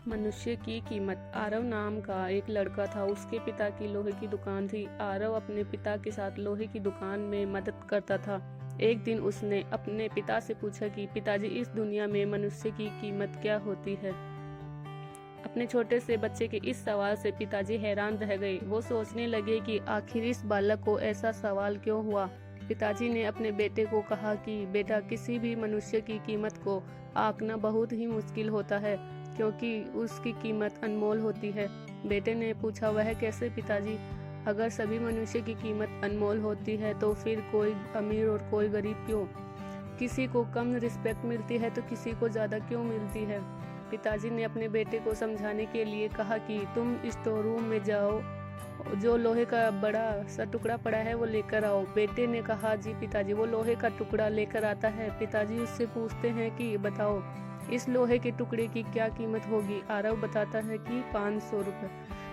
मनुष्य की कीमत। आरव नाम का एक लड़का था। उसके पिता की लोहे की दुकान थी। आरव अपने पिता के साथ लोहे की दुकान में मदद करता था। एक दिन उसने अपने पिता से पूछा कि पिताजी, इस दुनिया में मनुष्य की कीमत क्या होती है। अपने छोटे से बच्चे के इस सवाल से पिताजी हैरान रह गए। वो सोचने लगे कि आखिर इस बालक को ऐसा सवाल क्यों हुआ। पिताजी ने अपने बेटे को कहा कि बेटा, किसी भी मनुष्य की कीमत को आंकना बहुत ही मुश्किल होता है, क्योंकि उसकी कीमत अनमोल होती है। बेटे ने पूछा, वह कैसे पिताजी? अगर सभी मनुष्य की कीमत अनमोल होती है तो फिर कोई अमीर और कोई गरीब क्यों? किसी को कम रिस्पेक्ट मिलती है तो किसी को ज़्यादा क्यों मिलती है? पिताजी ने अपने बेटे को समझाने के लिए कहा कि तुम स्टोर रूम में जाओ, जो लोहे का बड़ा सा टुकड़ा पड़ा है वो लेकर आओ। बेटे ने कहा, जी पिताजी। वो लोहे का टुकड़ा लेकर आता है। पिताजी उससे पूछते हैं कि बताओ, इस लोहे के टुकड़े की क्या कीमत होगी? आरव बताता है कि 500 रुपये।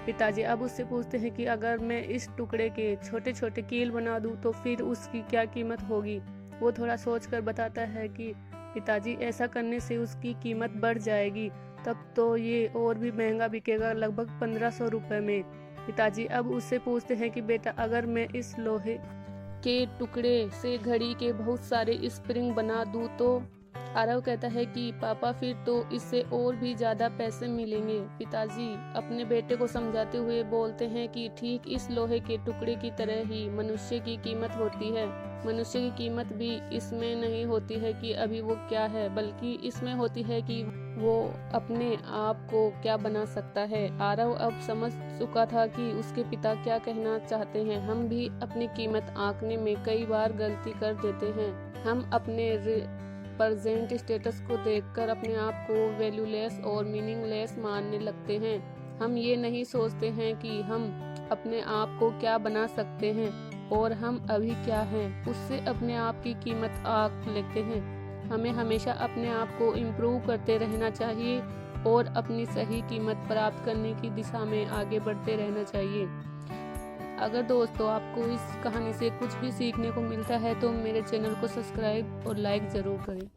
पिताजी अब उससे पूछते हैं कि अगर मैं इस टुकड़े के छोटे छोटे कील बना दूं तो फिर उसकी क्या कीमत होगी? वो थोड़ा सोचकर बताता है कि पिताजी, ऐसा करने से उसकी कीमत बढ़ जाएगी, तब तो ये और भी महंगा बिकेगा, लगभग 1500 रुपये में। पिताजी अब उससे पूछते हैं कि बेटा, अगर मैं इस लोहे के टुकड़े से घड़ी के बहुत सारे स्प्रिंग बना दूं तो? आरव कहता है कि पापा, फिर तो इससे और भी ज्यादा पैसे मिलेंगे। पिताजी अपने बेटे को समझाते हुए बोलते हैं कि ठीक इस लोहे के टुकड़े की तरह ही मनुष्य की कीमत होती है। मनुष्य की कीमत भी इसमें नहीं होती है कि अभी वो क्या है, बल्कि इसमें होती है कि वो अपने आप को क्या बना सकता है। आरव अब समझ चुका था कि उसके पिता क्या कहना चाहते हैं। हम भी अपनी कीमत आंकने में कई बार गलती कर देते हैं। हम अपने प्रेजेंट स्टेटस को देखकर अपने आप को वैल्यूलेस और मीनिंगलेस मानने लगते हैं। हम ये नहीं सोचते हैं कि हम अपने आप को क्या बना सकते हैं और हम अभी क्या हैं, उससे अपने आप की कीमत आंक लेते हैं। हमें हमेशा अपने आप को इम्प्रूव करते रहना चाहिए और अपनी सही कीमत प्राप्त करने की दिशा में आगे बढ़ते रहना चाहिए। अगर दोस्तों आपको इस कहानी से कुछ भी सीखने को मिलता है तो मेरे चैनल को सब्सक्राइब और लाइक ज़रूर करें।